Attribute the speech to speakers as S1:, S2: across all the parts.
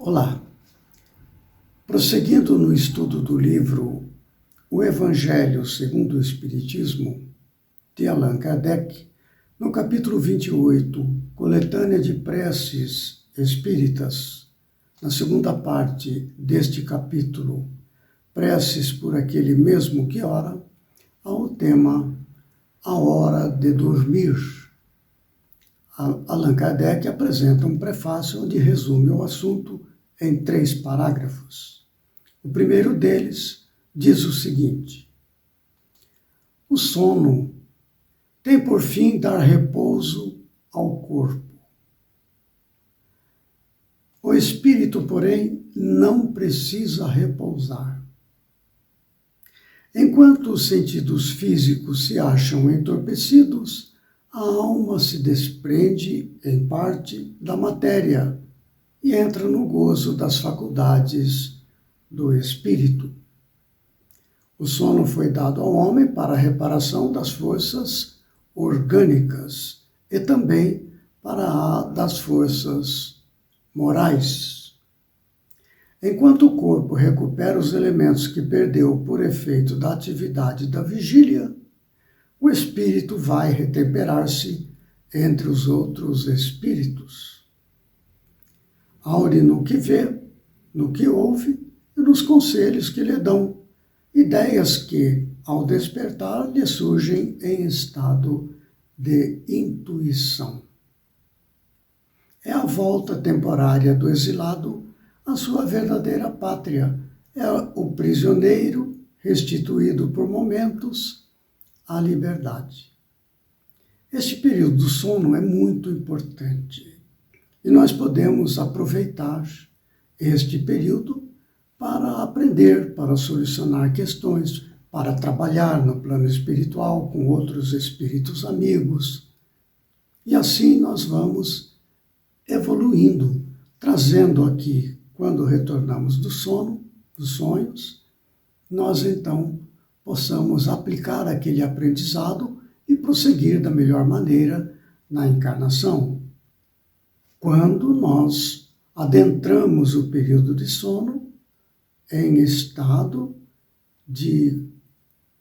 S1: Olá! Prosseguindo no estudo do livro O Evangelho segundo o Espiritismo, de Allan Kardec, no capítulo 28, Coletânea de Preces Espíritas, na segunda parte deste capítulo, Preces por aquele mesmo que ora, ao tema A Hora de Dormir. Allan Kardec apresenta um prefácio onde resume o assunto em 3 parágrafos. O primeiro deles diz o seguinte: o sono tem por fim dar repouso ao corpo. O espírito, porém, não precisa repousar. Enquanto os sentidos físicos se acham entorpecidos, a alma se desprende, em parte, da matéria e entra no gozo das faculdades do espírito. O sono foi dado ao homem para a reparação das forças orgânicas e também para a das forças morais. Enquanto o corpo recupera os elementos que perdeu por efeito da atividade da vigília, o espírito vai retemperar-se entre os outros espíritos. Aure no que vê, no que ouve e nos conselhos que lhe dão, ideias que, ao despertar, lhe surgem em estado de intuição. É a volta temporária do exilado à sua verdadeira pátria, é o prisioneiro restituído por momentos à liberdade. Este período do sono é muito importante. E nós podemos aproveitar este período para aprender, para solucionar questões, para trabalhar no plano espiritual com outros espíritos amigos. E assim nós vamos evoluindo, trazendo aqui, quando retornamos do sono, dos sonhos, nós então possamos aplicar aquele aprendizado e prosseguir da melhor maneira na encarnação. Quando nós adentramos o período de sono em estado de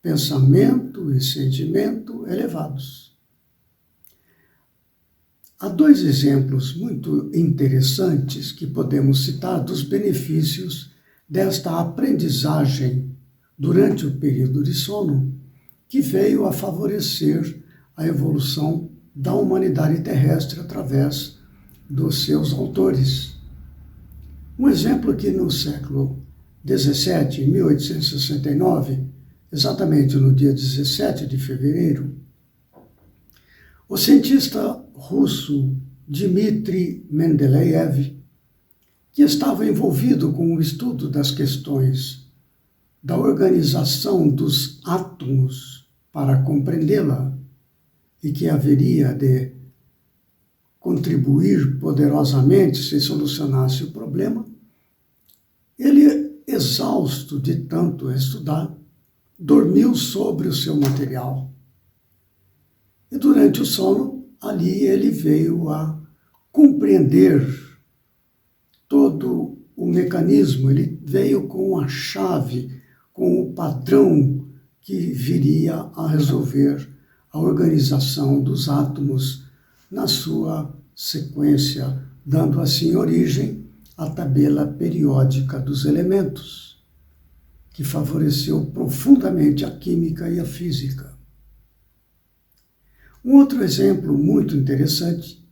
S1: pensamento e sentimento elevados. Há 2 exemplos muito interessantes que podemos citar dos benefícios desta aprendizagem durante o período de sono, que veio a favorecer a evolução da humanidade terrestre através dos seus autores. Um exemplo que no século XVII, em 1869, exatamente no dia 17 de fevereiro, o cientista russo Dmitri Mendeleev, que estava envolvido com o estudo das questões da organização dos átomos para compreendê-la e que haveria de contribuir poderosamente se solucionasse o problema, ele, exausto de tanto estudar, dormiu sobre o seu material. E durante o sono, ali ele veio a compreender todo o mecanismo, ele veio com a chave, com o padrão que viria a resolver a organização dos átomos na sua sequência, dando assim origem à tabela periódica dos elementos, que favoreceu profundamente a química e a física. Um outro exemplo muito interessante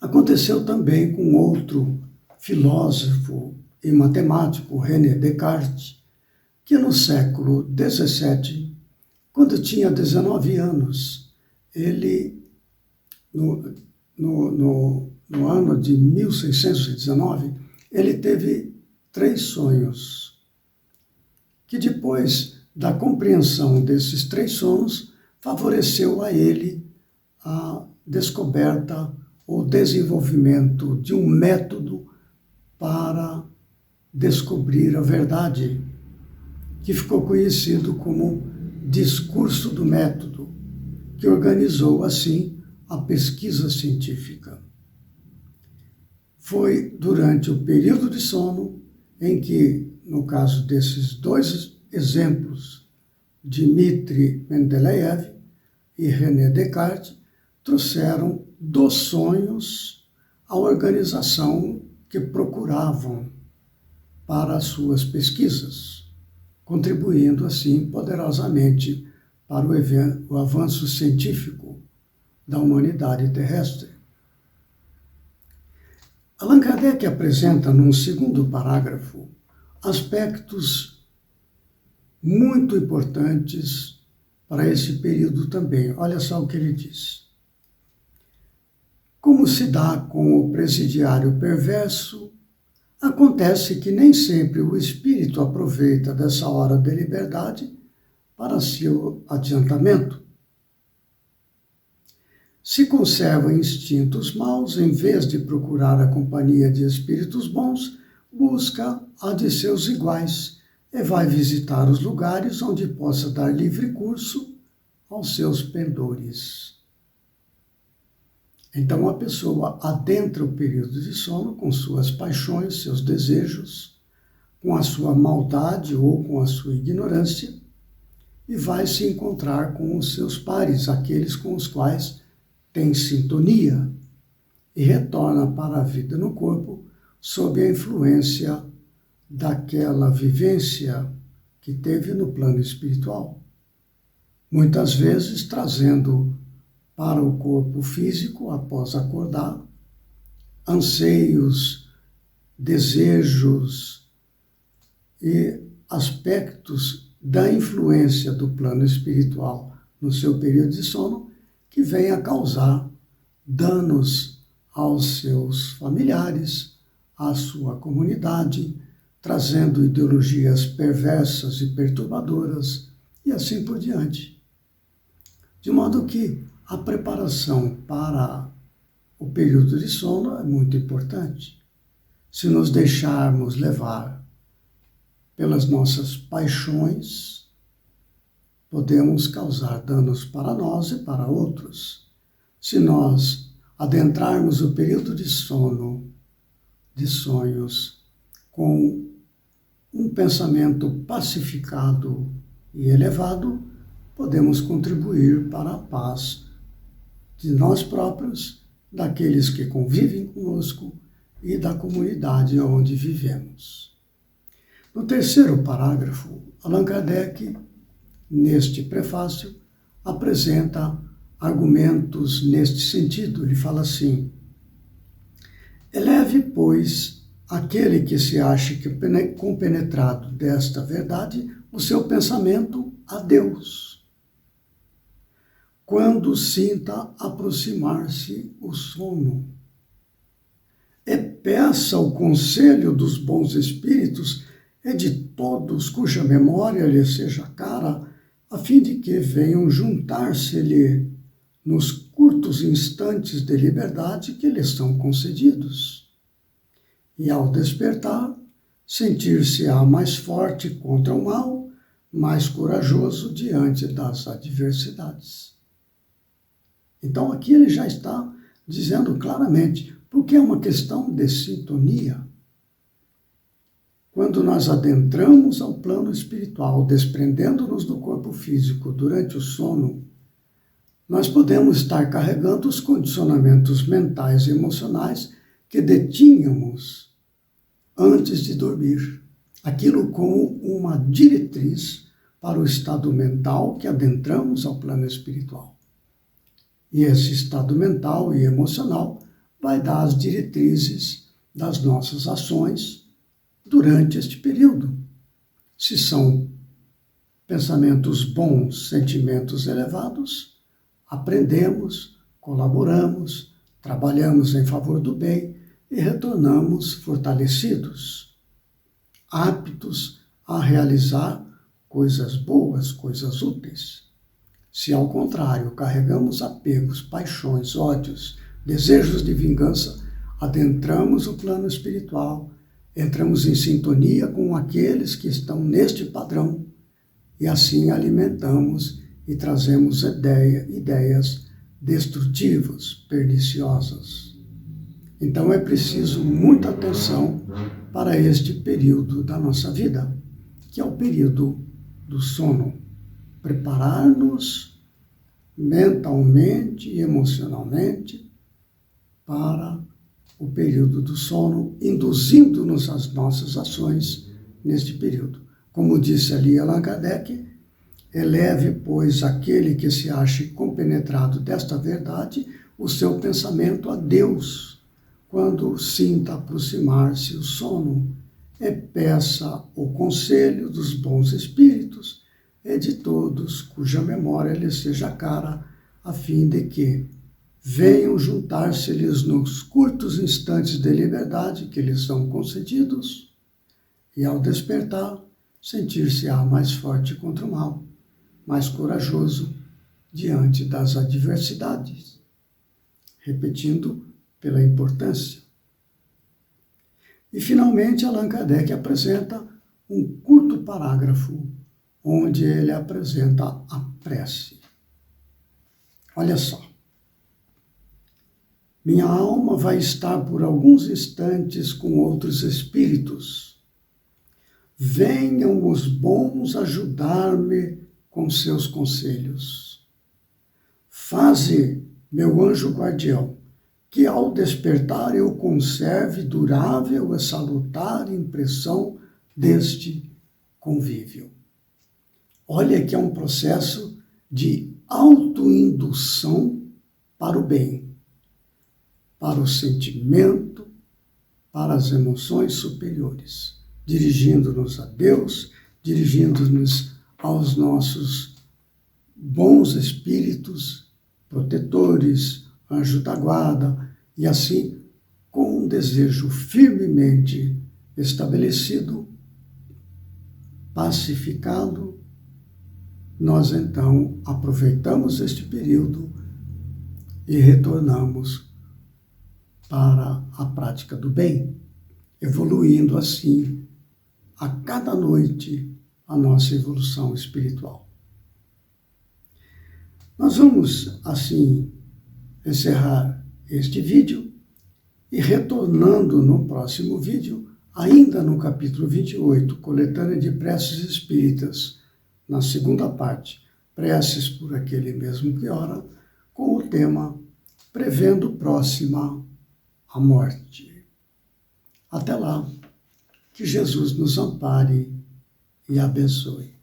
S1: aconteceu também com outro filósofo e matemático, René Descartes, que no século XVII, quando tinha 19 anos, ele no ano de 1619, ele teve 3 sonhos, que depois da compreensão desses 3 sonhos, favoreceu a ele a descoberta ou desenvolvimento de um método para descobrir a verdade, que ficou conhecido como discurso do método, que organizou assim a pesquisa científica. Foi durante o período de sono em que, no caso desses dois exemplos, Dmitri Mendeleev e René Descartes trouxeram dos sonhos a organização que procuravam para as suas pesquisas, contribuindo assim poderosamente para o avanço científico da humanidade terrestre. Allan Kardec apresenta, num segundo parágrafo, aspectos muito importantes para esse período também. Olha só o que ele diz. Como se dá com o presidiário perverso, acontece que nem sempre o espírito aproveita dessa hora de liberdade para seu adiantamento. Se conserva instintos maus, em vez de procurar a companhia de espíritos bons, busca a de seus iguais e vai visitar os lugares onde possa dar livre curso aos seus pendores. Então a pessoa adentra o período de sono com suas paixões, seus desejos, com a sua maldade ou com a sua ignorância, e vai se encontrar com os seus pares, aqueles com os quais tem sintonia, e retorna para a vida no corpo sob a influência daquela vivência que teve no plano espiritual. Muitas vezes trazendo para o corpo físico, após acordar, anseios, desejos e aspectos da influência do plano espiritual no seu período de sono, que vem a causar danos aos seus familiares, à sua comunidade, trazendo ideologias perversas e perturbadoras, e assim por diante. De modo que a preparação para o período de sono é muito importante. Se nos deixarmos levar pelas nossas paixões, podemos causar danos para nós e para outros. Se nós adentrarmos o período de sono, de sonhos, com um pensamento pacificado e elevado, podemos contribuir para a paz de nós próprios, daqueles que convivem conosco e da comunidade onde vivemos. No terceiro parágrafo, Allan Kardec, neste prefácio, apresenta argumentos neste sentido. Ele fala assim: eleve, pois, aquele que se ache compenetrado desta verdade, o seu pensamento a Deus, quando sinta aproximar-se o sono. E peça o conselho dos bons espíritos e de todos cuja memória lhe seja cara, a fim de que venham juntar-se-lhe nos curtos instantes de liberdade que lhes são concedidos. E ao despertar, sentir-se-á mais forte contra o mal, mais corajoso diante das adversidades. Então aqui ele já está dizendo claramente, porque é uma questão de sintonia. Quando nós adentramos ao plano espiritual, desprendendo-nos do corpo físico durante o sono, nós podemos estar carregando os condicionamentos mentais e emocionais que detínhamos antes de dormir. Aquilo como uma diretriz para o estado mental que adentramos ao plano espiritual. E esse estado mental e emocional vai dar as diretrizes das nossas ações durante este período. Se são pensamentos bons, sentimentos elevados, aprendemos, colaboramos, trabalhamos em favor do bem e retornamos fortalecidos, aptos a realizar coisas boas, coisas úteis. Se, ao contrário, carregamos apegos, paixões, ódios, desejos de vingança, adentramos o plano espiritual, entramos em sintonia com aqueles que estão neste padrão e assim alimentamos e trazemos ideias destrutivas, perniciosas. Então é preciso muita atenção para este período da nossa vida, que é o período do sono. Preparar-nos mentalmente e emocionalmente para o período do sono, induzindo-nos às nossas ações neste período. Como disse ali Allan Kardec, eleve, pois, aquele que se ache compenetrado desta verdade, o seu pensamento a Deus, quando sinta aproximar-se o sono, e peça o conselho dos bons espíritos e de todos cuja memória lhe seja cara, a fim de que venham juntar-se-lhes nos curtos instantes de liberdade que lhes são concedidos, e ao despertar, sentir-se-á mais forte contra o mal, mais corajoso diante das adversidades. Repetindo, pela importância. E, finalmente, Allan Kardec apresenta um curto parágrafo, onde ele apresenta a prece. Olha só. Minha alma vai estar por alguns instantes com outros espíritos. Venham os bons ajudar-me com seus conselhos. Faze, meu anjo guardião, que ao despertar eu conserve durável e salutar impressão deste convívio. Olha que é um processo de autoindução para o bem, para o sentimento, para as emoções superiores, dirigindo-nos a Deus, dirigindo-nos aos nossos bons espíritos, protetores, anjo da guarda, e assim, com um desejo firmemente estabelecido, pacificado, nós então aproveitamos este período e retornamos para a prática do bem, evoluindo assim a cada noite a nossa evolução espiritual. Nós vamos assim encerrar este vídeo e retornando no próximo vídeo, ainda no capítulo 28, coletânea de preces espíritas, na segunda parte, preces por aquele mesmo que ora, com o tema Prevendo Próxima a Morte. Até lá, que Jesus nos ampare e abençoe.